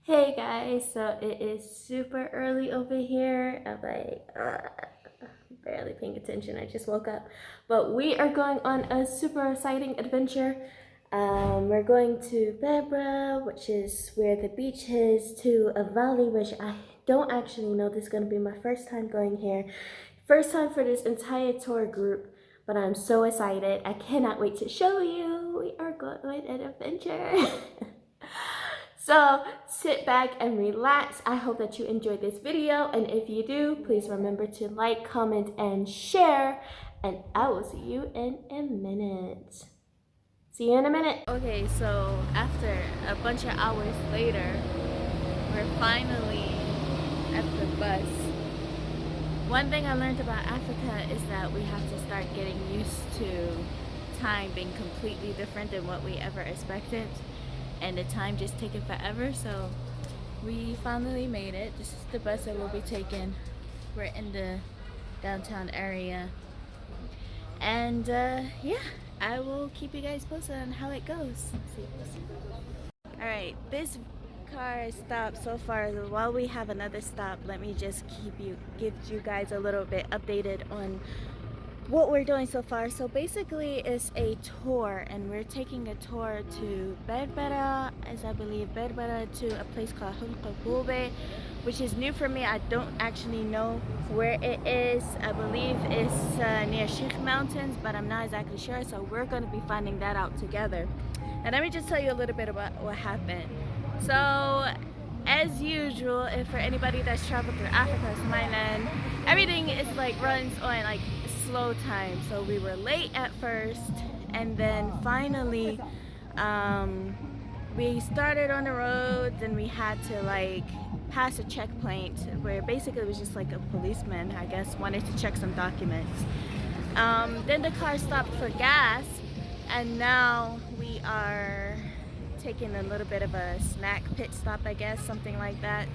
Hey guys, so it is super early over here. I'm like barely paying attention. I just woke up, but we are going on a super exciting adventure. We're going to Barbara, which is where the beach is, to a valley which I don't actually know. This is going to be my first time going here, first time for this entire tour group, but I'm so excited. I cannot wait to show you. We are going on an adventure. So sit back and relax. I hope that you enjoyed this video, and if you do, please remember to like, comment, and share, and I will see you in a minute. See you in a minute. Okay, so after a bunch of hours later, we're finally at the bus. One thing I learned about Africa is that we have to start getting used to time being completely different than what we ever expected, and the time just taking forever. So we finally made it. This is the bus that we'll be taking. We're in the downtown area, and yeah, I will keep you guys posted on how it goes. All right, this car stopped so far. While we have another stop, let me just give you guys a little bit updated on what we're doing so far. So basically it's a tour, and we're taking a tour to Berbera, as I believe, Berbera, to a place called Hul Qaboobe, which is new for me. I don't actually know where it is. I believe it's near Sheikh Mountains, but I'm not exactly sure, so we're going to be finding that out together. And let me just tell you a little bit about what happened. So as usual, if for anybody that's traveled through Africa, Somaliland, everything is like runs on like slow time. So we were late at first, and then finally we started on the road, and we had to like pass a checkpoint where basically it was just like a policeman, I guess, wanted to check some documents. Then the car stopped for gas, and now we are taking a little bit of a snack pit stop, I guess, something like that.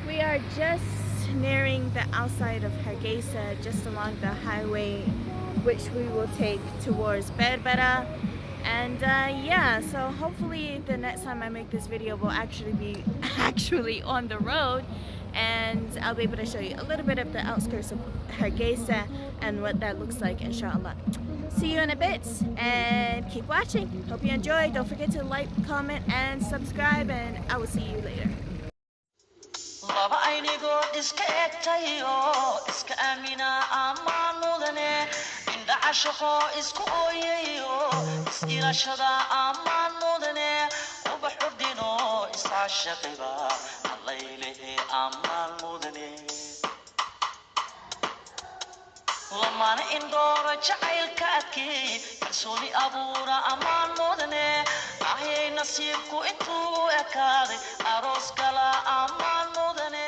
We are just nearing the outside of Hargeisa, just along the highway which we will take towards Berbera. And yeah, so hopefully the next time I make this video will actually be on the road, and I'll be able to show you a little bit of the outskirts of Hargeisa and what that looks like, inshallah. See you in a bit, and keep watching. Hope you enjoy. Don't forget to like, comment, and subscribe, and I will see you later. Lamana indora jacaylka adkay kalsooni abuura ammaan mudane ahey nasiibku intuu ekaaday aroos kala ammaan mudane.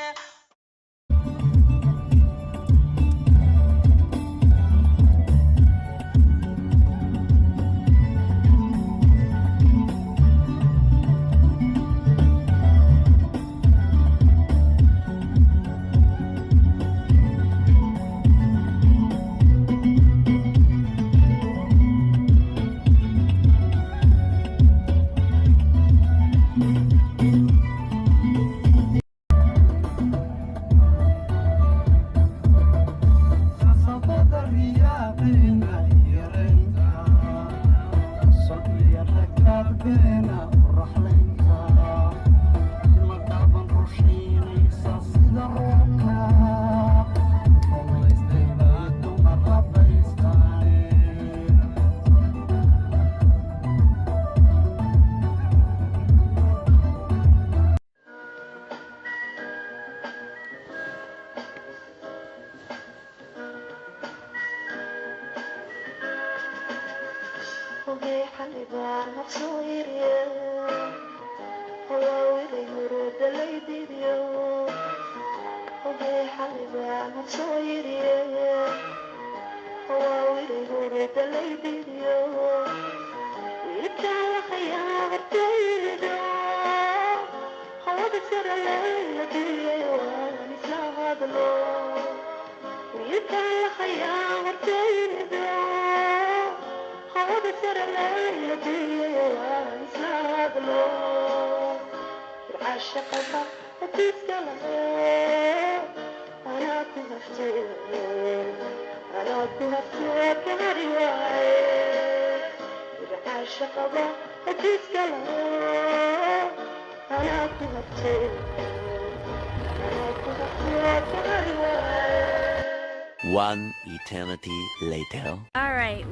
One eternity later. All right,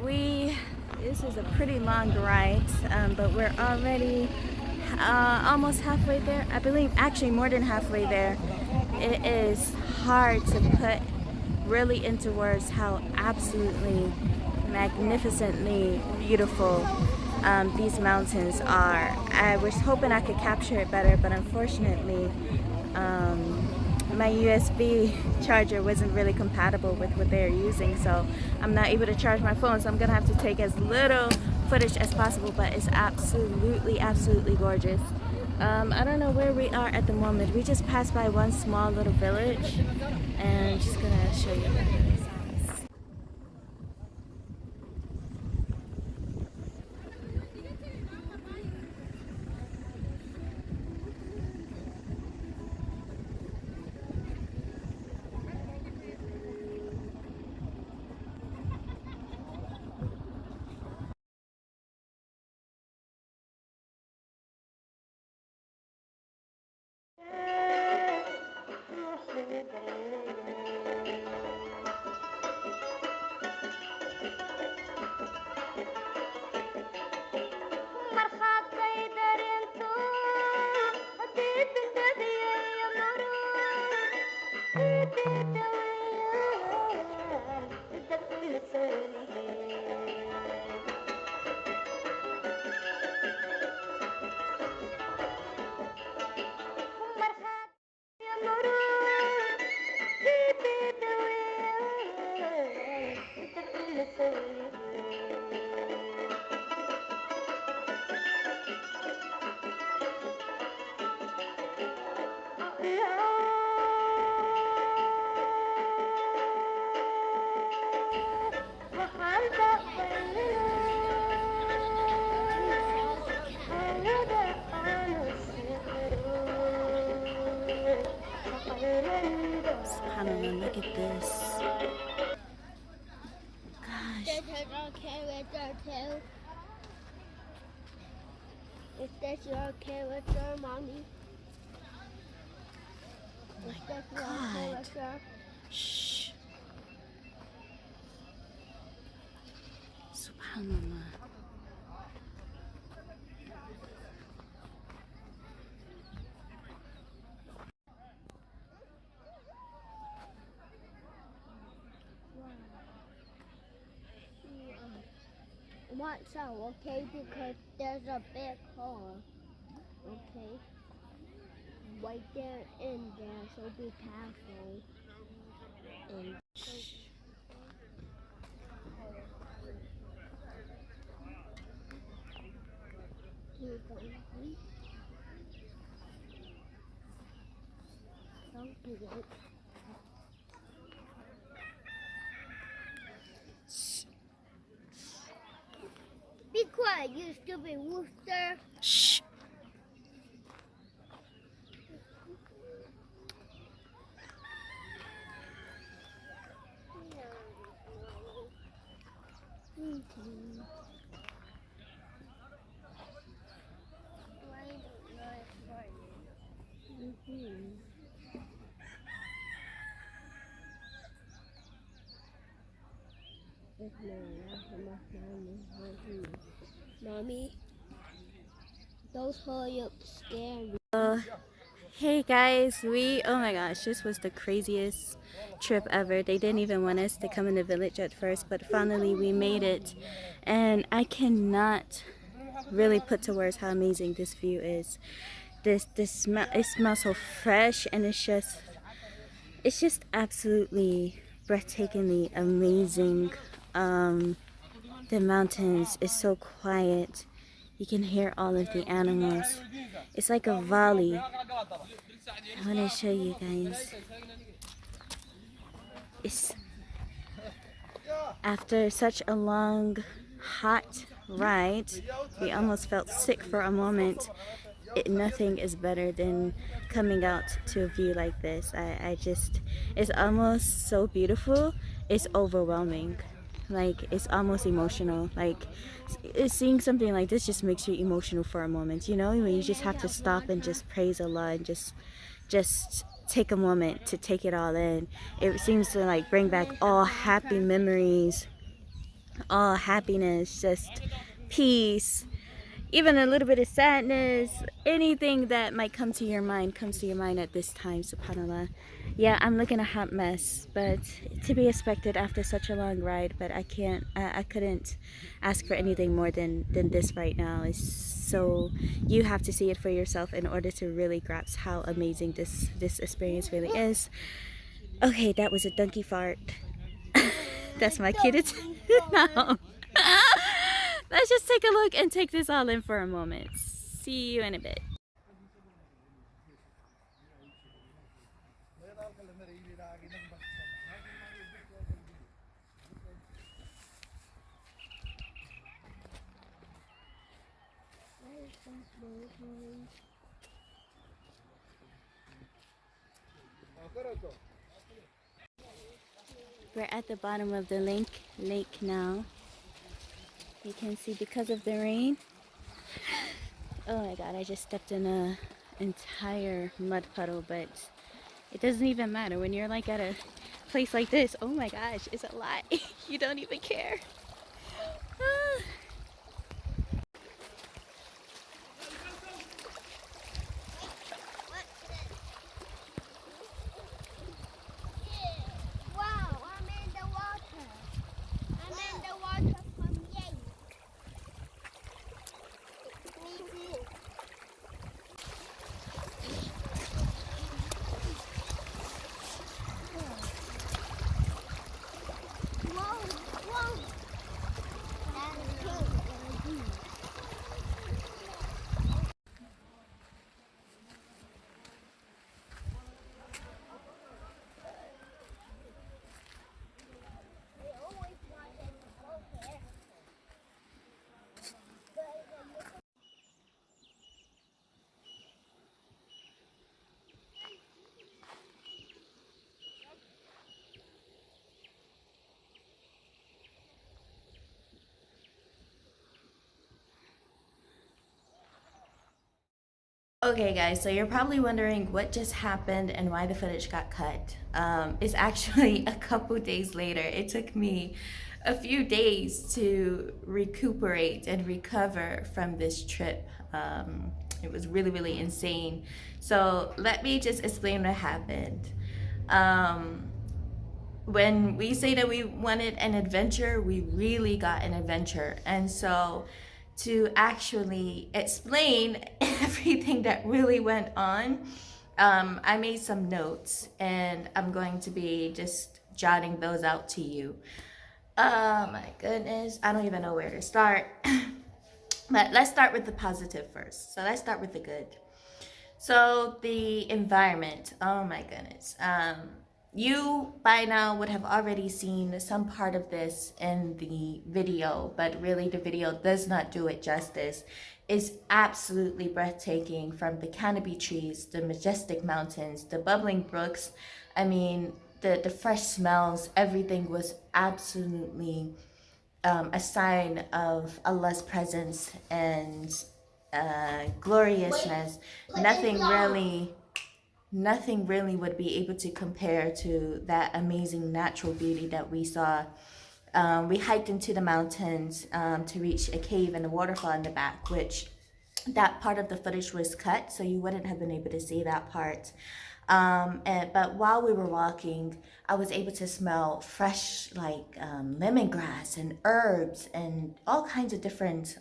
this is a pretty long ride, but we're already almost halfway there. I believe actually more than halfway there. It is hard to put really into words how absolutely magnificently beautiful these mountains are. I was hoping I could capture it better, but unfortunately my USB charger wasn't really compatible with what they're using, so I'm not able to charge my phone, so I'm gonna have to take as little footage as possible, but it's absolutely gorgeous. I don't know where we are at the moment. We just passed by one small little village, and I'm just gonna show you what it is. SubhanAllah, look at this. Gosh. This is okay with your too. Is this okay with your mommy? Is this okay with your... Shh. SubhanAllah. Watch out, okay? Because there's a big hole. Okay? Right there in there, so be careful. And don't do it. Be quiet, you stupid rooster. Shh. Mommy, those hurry-ups scare me. Hey guys, oh my gosh, this was the craziest trip ever. They didn't even want us to come in the village at first, but finally we made it. And I cannot really put to words how amazing this view is. It smells so fresh, and it's just absolutely breathtakingly amazing. The mountains is so quiet. You can hear all of the animals. It's like a valley. I want to show you guys. After such a long, hot ride, we almost felt sick for a moment. Nothing is better than coming out to a view like this. I just, it's almost so beautiful. It's overwhelming. Like, it's almost emotional. Like, seeing something like this just makes you emotional for a moment, you know, when you just have to stop and just praise Allah and just take a moment to take it all in. It seems to like bring back all happy memories, all happiness, just peace, even a little bit of sadness. Anything that might come to your mind comes to your mind at this time, subhanallah. Yeah, I'm looking a hot mess, but to be expected after such a long ride. But I couldn't ask for anything more than this right now. Is so you have to see it for yourself in order to really grasp how amazing this experience really is. Okay, that was a donkey fart. That's my kid. No. Let's just take a look and take this all in for a moment. See you in a bit. We're at the bottom of the lake now. You can see because of the rain. Oh my god, I just stepped in a entire mud puddle, but it doesn't even matter when you're like at a place like this. Oh my gosh, it's a lot. You don't even care. Ah. Wow, I'm in the water. I'm in the water from Yale. Me too. Whoa, whoa. That's cool. We always wanted to go here. Okay guys, so you're probably wondering what just happened and why the footage got cut. It's actually a couple days later. It took me a few days to recuperate and recover from this trip. It was really insane. So let me just explain what happened. When we say that we wanted an adventure, we really got an adventure. And so to actually explain everything that really went on, I made some notes and I'm going to be just jotting those out to you. Oh my goodness, I don't even know where to start. But let's start with the positive first. So let's start with the good. So the environment, oh my goodness. You by now would have already seen some part of this in the video, but really the video does not do it justice. It's absolutely breathtaking, from the canopy trees, the majestic mountains, the bubbling brooks. I mean, the fresh smells, everything was absolutely a sign of Allah's presence and gloriousness. Nothing really would be able to compare to that amazing natural beauty that we saw. We hiked into the mountains to reach a cave and a waterfall in the back, which that part of the footage was cut, so you wouldn't have been able to see that part. But while we were walking, I was able to smell fresh, like lemongrass and herbs and all kinds of different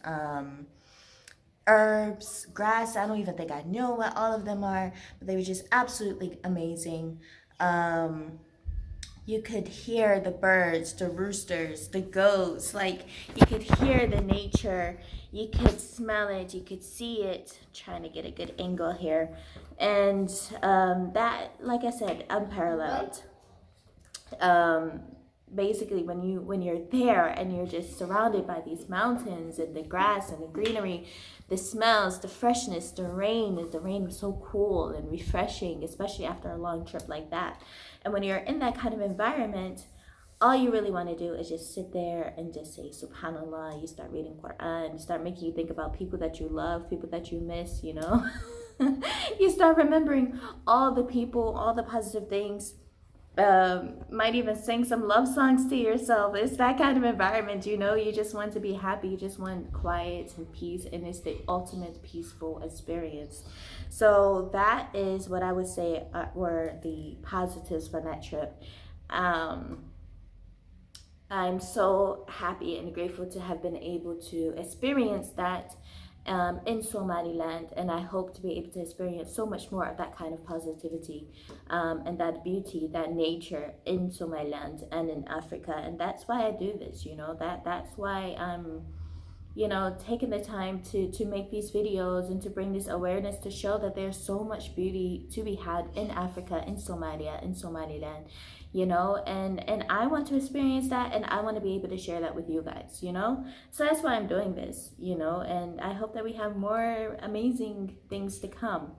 herbs, grass. I don't even think I know what all of them are, but they were just absolutely amazing. You could hear the birds, the roosters, the goats, like you could hear the nature, you could smell it, you could see it. I'm trying to get a good angle here. And that, like I said, unparalleled. basically when you're there and you're just surrounded by these mountains and the grass and the greenery, the smells, the freshness, the rain was so cool and refreshing, especially after a long trip like that. And when you're in that kind of environment, all you really want to do is just sit there and just say subhanallah. You start reading Quran, start making you think about people that you love, people that you miss, you know. You start remembering all the people, all the positive things. Might even sing some love songs to yourself. It's that kind of environment, you know. You just want to be happy, you just want quiet and peace, and it's the ultimate peaceful experience. So that is what I would say were the positives from that trip. I'm so happy and grateful to have been able to experience that in Somaliland, and I hope to be able to experience so much more of that kind of positivity and that beauty, that nature in Somaliland and in Africa. And that's why I do this, you know, that's why I'm, you know, taking the time to make these videos and to bring this awareness to show that there's so much beauty to be had in Africa, in Somalia, in Somaliland, you know, and I want to experience that, and I want to be able to share that with you guys, you know. So that's why I'm doing this, you know, and I hope that we have more amazing things to come.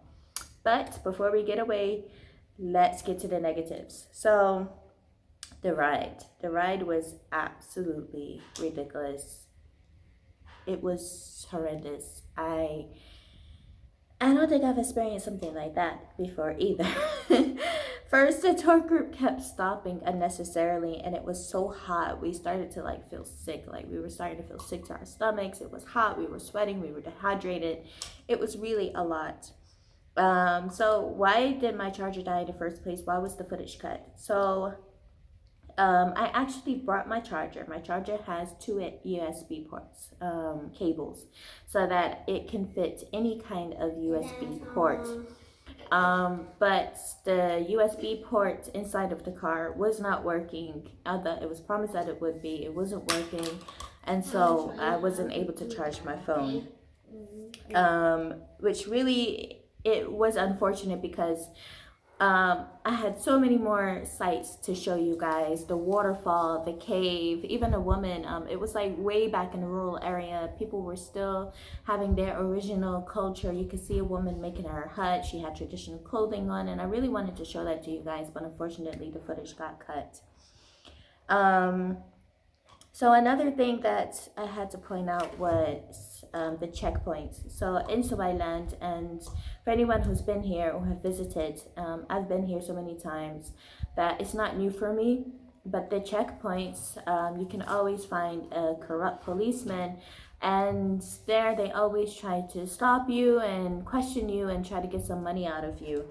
But before we get away, let's get to the negatives. So the ride was absolutely ridiculous. It was horrendous. I don't think I've experienced something like that before either. First, the tour group kept stopping unnecessarily, and it was so hot. We started to like feel sick. Like we were starting to feel sick to our stomachs. It was hot. We were sweating. We were dehydrated. It was really a lot. So why did my charger die in the first place? Why was the footage cut? So I actually brought my charger. My charger has two USB ports, cables, so that it can fit any kind of USB port. But the USB port inside of the car was not working. It was promised that it would be. It wasn't working, and so I wasn't able to charge my phone. Which really, it was unfortunate because I had so many more sights to show you guys. The waterfall, the cave, even a woman. It was like way back in the rural area. People were still having their original culture. You could see a woman making her hut. She had traditional clothing on, and I really wanted to show that to you guys, but unfortunately the footage got cut. So another thing that I had to point out was the checkpoints. So in Somaliland, and for anyone who's been here or have visited, I've been here so many times that it's not new for me. But the checkpoints, you can always find a corrupt policeman, and there they always try to stop you and question you and try to get some money out of you.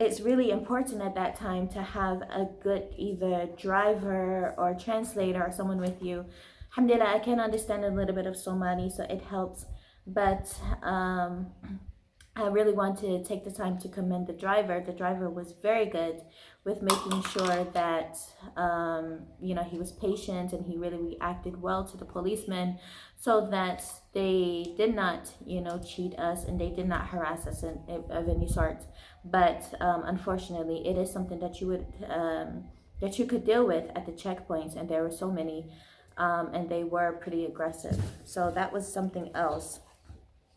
It's really important at that time to have a good either driver or translator or someone with you. Alhamdulillah, I can understand a little bit of Somali, so it helps. But I really want to take the time to commend the driver. The driver was very good with making sure that, you know, he was patient and he really reacted well to the policemen so that they did not, you know, cheat us and they did not harass us of any sort. But unfortunately, it is something that you could deal with at the checkpoints, and there were so many, and they were pretty aggressive. So that was something else.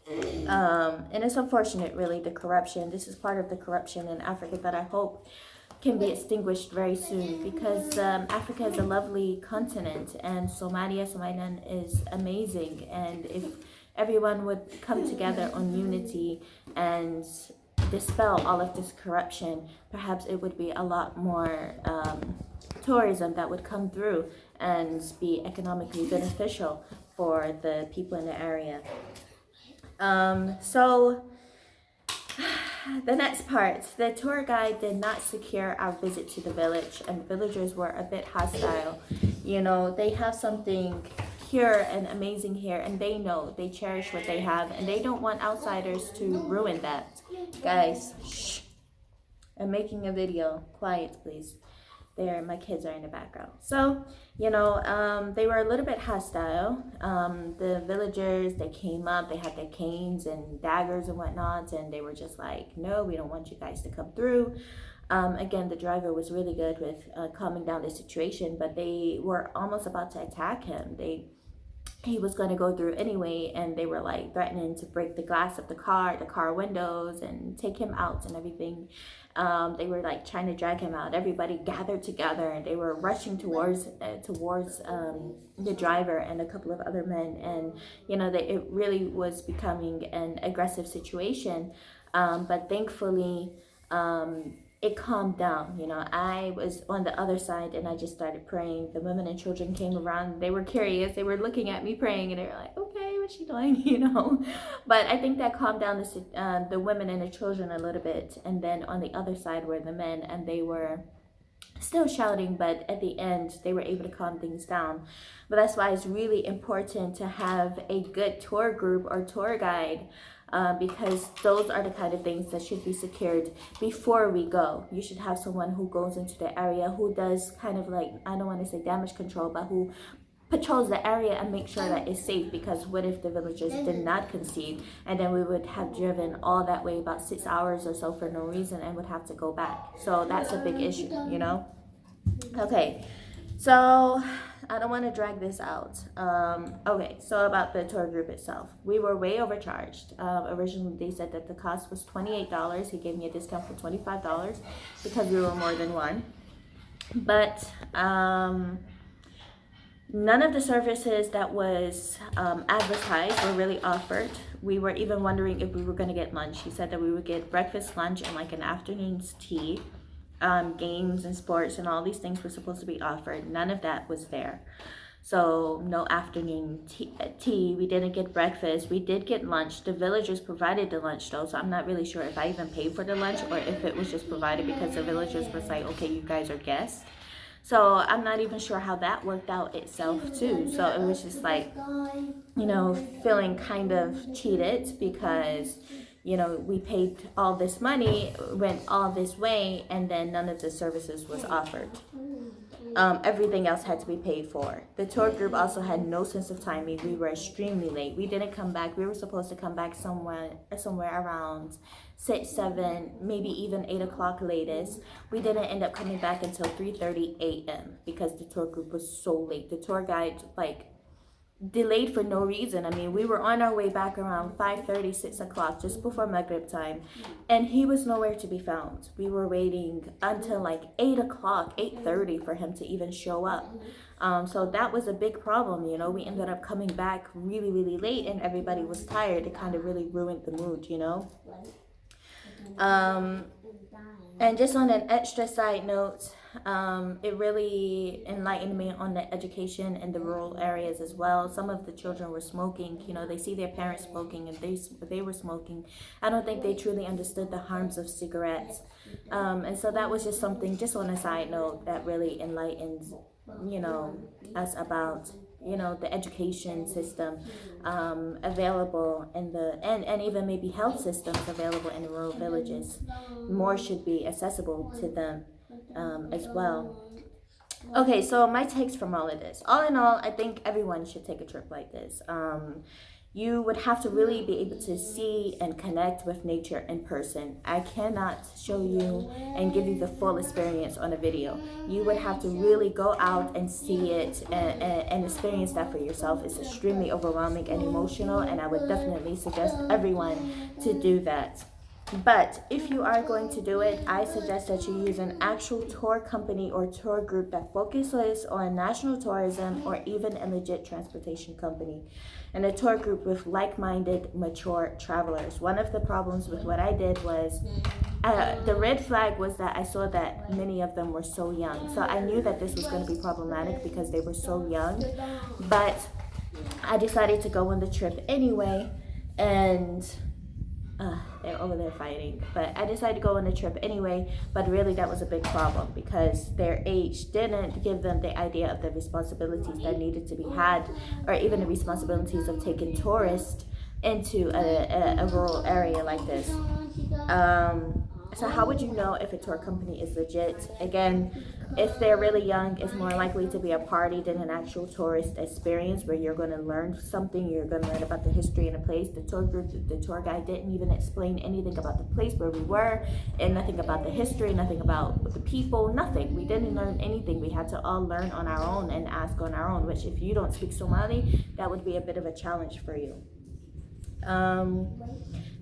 And it's unfortunate, really, the corruption. This is part of the corruption in Africa that I hope can be extinguished very soon, because Africa is a lovely continent, and Somaliland is amazing. And if everyone would come together on unity and dispel all of this corruption, perhaps it would be a lot more tourism that would come through and be economically beneficial for the people in the area. So the next part, the tour guide did not secure our visit to the village, and the villagers were a bit hostile. You know, they have something pure and amazing here, and they know, they cherish what they have, and they don't want outsiders to ruin that. Guys, shh. I'm making a video. Quiet, please. There, my kids are in the background. So, you know, they were a little bit hostile. The villagers, they came up, they had their canes and daggers and whatnot, and they were just like, no, we don't want you guys to come through. Again, the driver was really good with calming down the situation, but they were almost about to attack him. He was going to go through anyway, and they were like threatening to break the glass of the car windows, and take him out and everything. They were like trying to drag him out. Everybody gathered together, and they were rushing towards the driver and a couple of other men, and it really was becoming an aggressive situation. But thankfully, it calmed down. I was on the other side, and I just started praying. The women and children came around. They were curious. They were looking at me praying, and they were like, okay, what's she doing? But I think that calmed down the women and the children a little bit. And then on the other side were the men, and they were still shouting, but at the end they were able to calm things down. But that's why it's really important to have a good tour group or tour guide, because those are the kind of things that should be secured before we go. You should have someone who goes into the area, who does kind of like, I don't want to say damage control, but who patrols the area and make sure that it's safe. Because what if the villagers did not concede, and then we would have driven all that way, about 6 hours or so, for no reason, and would have to go back. So that's a big issue, Okay, so I don't want to drag this out. Okay, so about the tour group itself, we were way overcharged. Originally they said that the cost was $28. He gave me a discount for $25 because we were more than one. But none of the services that was advertised were really offered. We were even wondering if we were going to get lunch. He said that we would get breakfast, lunch, and like an afternoon's tea. Games and sports and all these things were supposed to be offered. None of that was there. So no afternoon tea. We didn't get breakfast. We did get lunch. The villagers provided the lunch though, so I'm not really sure if I even paid for the lunch or if it was just provided because the villagers were like, okay, you guys are guests. So I'm not even sure how that worked out itself too. So it was just like, feeling kind of cheated because we paid all this money, went all this way, and then none of the services was offered. Everything else had to be paid for. The tour group also had no sense of timing. We were extremely late. We didn't come back. We were supposed to come back somewhere around 6, 7, maybe even 8 o'clock latest. We didn't end up coming back until 3:30 a.m. because the tour group was so late. The tour guide delayed for no reason. I mean, we were on our way back around 5:30, 6 o'clock, just before Maghrib time, and he was nowhere to be found. We were waiting until like 8 o'clock, 8:30 for him to even show up. So that was a big problem. We ended up coming back really, really late, and everybody was tired. It kind of really ruined the mood, And just on an extra side note, it really enlightened me on the education in the rural areas as well. Some of the children were smoking. They see their parents smoking, and they were smoking. I don't think they truly understood the harms of cigarettes. And so that was just something, just on a side note, that really enlightened, us about the education system available in and even maybe health systems available in the rural villages. More should be accessible to them as well. Okay, so my takes from all of this. All in all, I think everyone should take a trip like this. You would have to really be able to see and connect with nature in person. I cannot show you and give you the full experience on a video. You would have to really go out and see it and experience that for yourself. It's extremely overwhelming and emotional, and I would definitely suggest everyone to do that. But if you are going to do it, I suggest that you use an actual tour company or tour group that focuses on national tourism, or even a legit transportation company, and a tour group with like-minded, mature travelers. One of the problems with what I did was the red flag was that I saw that many of them were so young. So I knew that this was going to be problematic because they were so young. But I decided to go on the trip anyway, and they're over there fighting. But I decided to go on the trip anyway, but really that was a big problem because their age didn't give them the idea of the responsibilities that needed to be had, or even the responsibilities of taking tourists into a rural area like this. So how would you know if a tour company is legit? Again, if they're really young, it's more likely to be a party than an actual tourist experience where you're going to learn something. You're going to learn about the history in a place. The tour group, the tour guide didn't even explain anything about the place where we were, and nothing about the history, nothing about the people, nothing. We didn't learn anything. We had to all learn on our own and ask on our own, which if you don't speak Somali, that would be a bit of a challenge for you.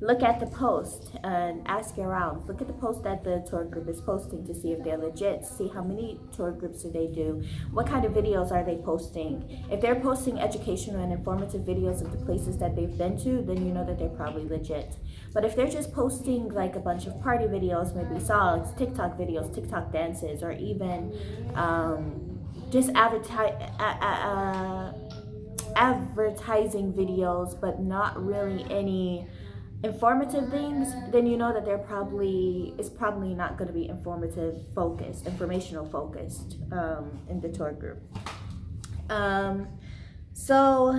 Look at the post and ask around. Look at the post that the tour group is posting to see if they're legit. See how many tour groups do they do. What kind of videos are they posting? If they're posting educational and informative videos of the places that they've been to, then you know that they're probably legit. But if they're just posting like a bunch of party videos, maybe songs, TikTok videos, TikTok dances, or even just advertising videos, but not really any informative things, then you know that it's probably not going to be informational focused in the tour group. So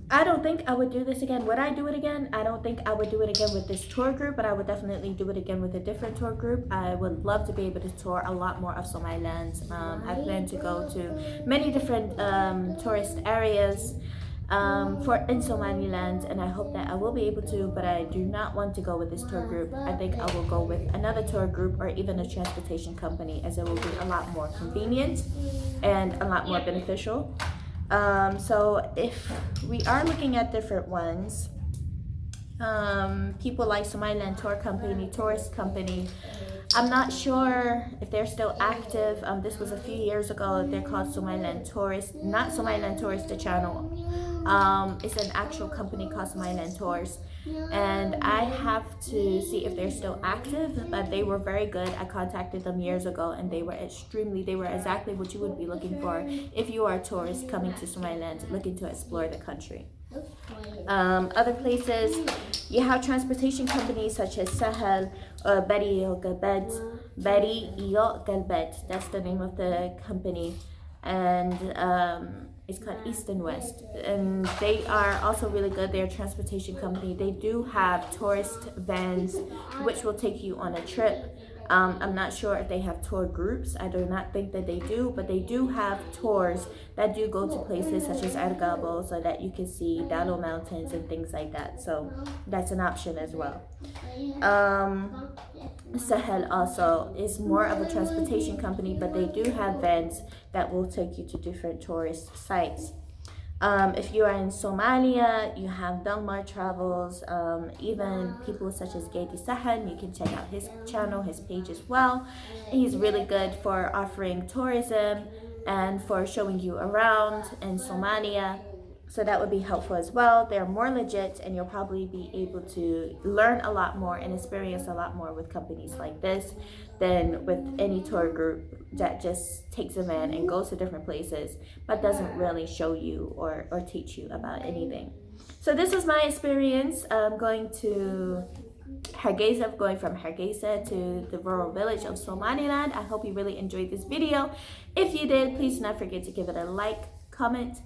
I don't think I would do this again. Would I do it again? I don't think I would do it again with this tour group, but I would definitely do it again with a different tour group. I would love to be able to tour a lot more of Somaliland. I plan to go to many different tourist areas in Somaliland, and I hope that I will be able to, but I do not want to go with this tour group. I think I will go with another tour group or even a transportation company, as it will be a lot more convenient and a lot more beneficial. So if we are looking at different ones, people like Somaliland Tour Company, Tourist Company, I'm not sure if they're still active. This was a few years ago. They're called Somaliland Tourist, not Somaliland Tourist, the channel. It's an actual company called Somaliland Tours, and I have to see if they're still active, but they were very good. I contacted them years ago, and they were exactly what you would be looking for if you are a tourist coming to Somaliland looking to explore the country. Other places, you have transportation companies such as Sahel, Bari or Galbeed. Bari or Galbeed, that's the name of the company, and it's called East and West, and they are also really good. They're a transportation company. They do have tourist vans which will take you on a trip. I'm not sure if they have tour groups. I do not think that they do, but they do have tours that do go to places such as Argabo, so that you can see Dalo Mountains and things like that. So that's an option as well. Sahel also is more of a transportation company, but they do have vans that will take you to different tourist sites. If you are in Somalia, you have Delmar Travels, even people such as Galbeed Sahel. You can check out his channel, his page as well. He's really good for offering tourism and for showing you around in Somalia. So that would be helpful as well. They're more legit, and you'll probably be able to learn a lot more and experience a lot more with companies like this than with any tour group that just takes a van and goes to different places but doesn't really show you or teach you about anything. So this is my experience going to Hargeisa, going from Hargeisa to the rural village of Somaliland. I hope you really enjoyed this video. If you did, please do not forget to give it a like, comment,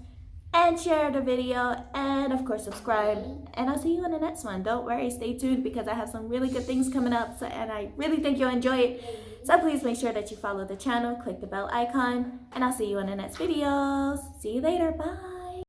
and share the video, and of course subscribe, and I'll see you in the next one. Don't worry, stay tuned, because I have some really good things coming up, and I really think you'll enjoy it. So please make sure that you follow the channel, click the bell icon, and I'll see you in the next videos. See you later. Bye.